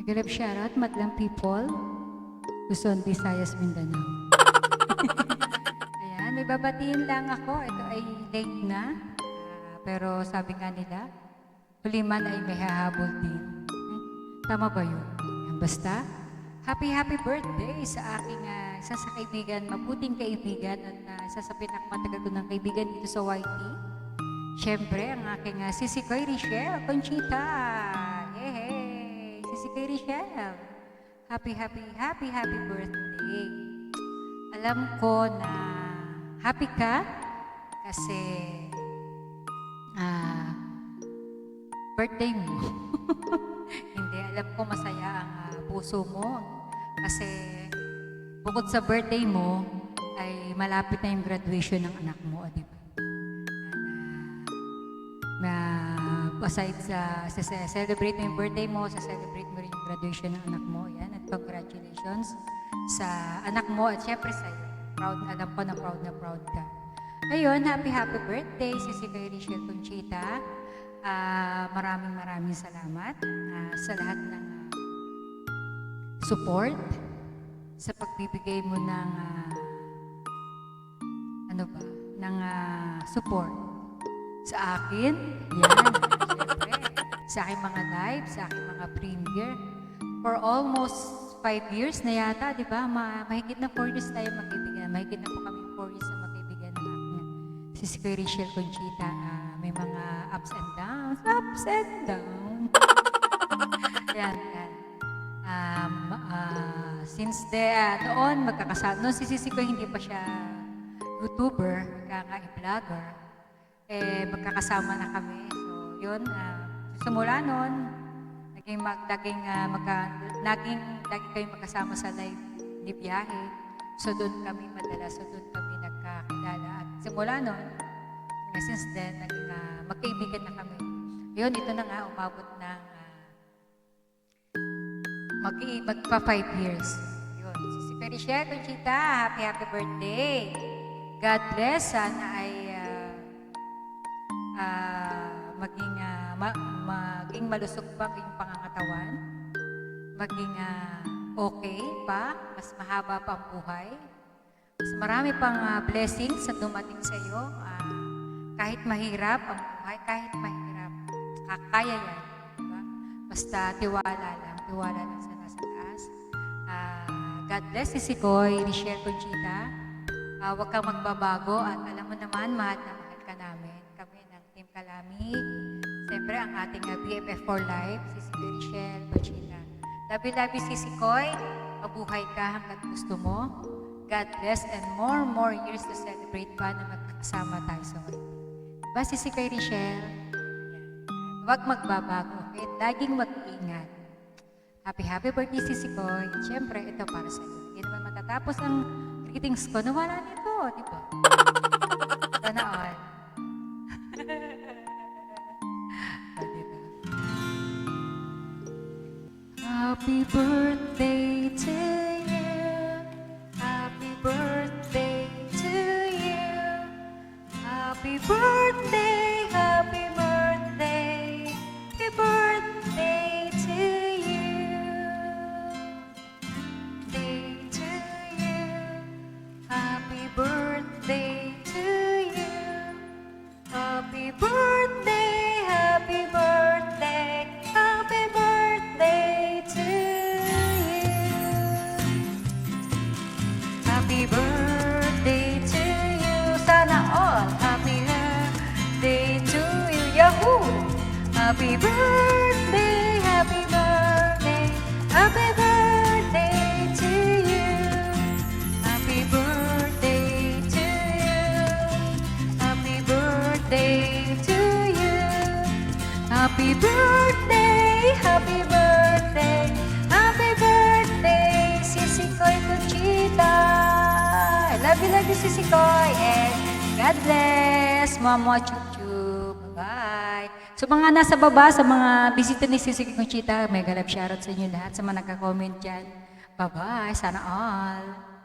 Galap shoutout, madlang people. Luzon, Visayas, Mindanao. Ayan, may babatiin lang ako. Ito ay late na. Pero sabi nga nila, huli man ay may hahabol din. Tama ba yun? Basta, happy birthday sa aking isa sa kaibigan, mabuting kaibigan at isa sa pinakamatagal ko ng kaibigan dito sa YT. Siyempre, ang aking Sisi Koy Richelle Conchita. Yehey! Sisi Koy Richelle. Happy birthday. Alam ko na happy ka kasi birthday mo. Hindi, alam ko masaya ang puso mo kasi bukod sa birthday mo ay malapit na yung graduation ng anak mo, di ba? Aside sa celebrate mo yung birthday mo, celebrate mo rin yung graduation ng anak mo. Yan, at congratulations sa anak mo at syempre sa'yo. Proud, alam ko na proud ka. Ayun, happy birthday, Sisi Koy Richelle Conchita. Maraming salamat sa lahat ng support, sa pagbibigay mo ng support sa akin. Yan, syempre, sa aking mga live, sa aking mga premiere. For almost 5 years na yata, di ba? Mahigit na 4 years tayo magkaibigan. Mahigit na po kami 4 years na magkaibigan ng aking Sisi Koy Richelle Conchita. May mga ups and downs. Yan. Since noon, noon si Sisi Koy hindi pa siya YouTuber, kaka-vlogger, magkakasama na kami. So, yun, simula noon, laging kayo magkasama sa live ni biyahe. So, doon kami nagkakilala. At simula noon, since then, magkaibigan na kami. Yun, ito na nga, umabot ng magpa 5 years. Yun, Sisi Koy Richelle Conchita, happy birthday. God bless, sana ay maging malusog pa ang iyong pangangatawan, maging okay pa, mas mahaba pa ang buhay, mas marami pang blessings sa dumating sa iyo. Kahit mahirap ang buhay, kaya yan, diba? Basta tiwala lang sa nasa taas. God bless, Sisi Koy Richelle Conchita. Huwag kang magbabago at alam mo naman, mahal na mahal ka namin. Kami ng Team Kalami. Siyempre, ang ating BFF for Life, Sisi Koy Richelle Conchita. Love you, Sisi Koy. Mabuhay ka hanggat gusto mo. God bless and more years to celebrate pa na magkakasama tayo sa way. Diba, Sisi Koy Richelle? Huwag magbabago. Okay? Laging mag-iingat. Happy birthday, Sisi Koy. At siyempre, ito para sa iyo. Hindi naman matatapos ang greetings ko. Nawala nito, di ba? Sana all. Happy birthday to you. Happy birthday to you. Happy birthday, happy birthday. Happy birthday to you. Day to you. Happy birthday to you. Happy birthday, happy birthday. Happy birthday to you. Happy birthday to you. Sana all. Happy birthday to you. Yahoo! Happy birthday, happy birthday. Happy birthday to you. Happy birthday to you. Happy birthday to you. Happy birthday, happy birthday. Happy birthday, Sisi Koy Conchita. I love you, Sisi Koy. And God bless. Mama chup-chup. Bye-bye. So mga nasa baba, sa mga bisita ni Sisi Koy Conchita, mega love shoutout sa inyo lahat, sa mga nagka-comment dyan. Bye-bye. Sana all.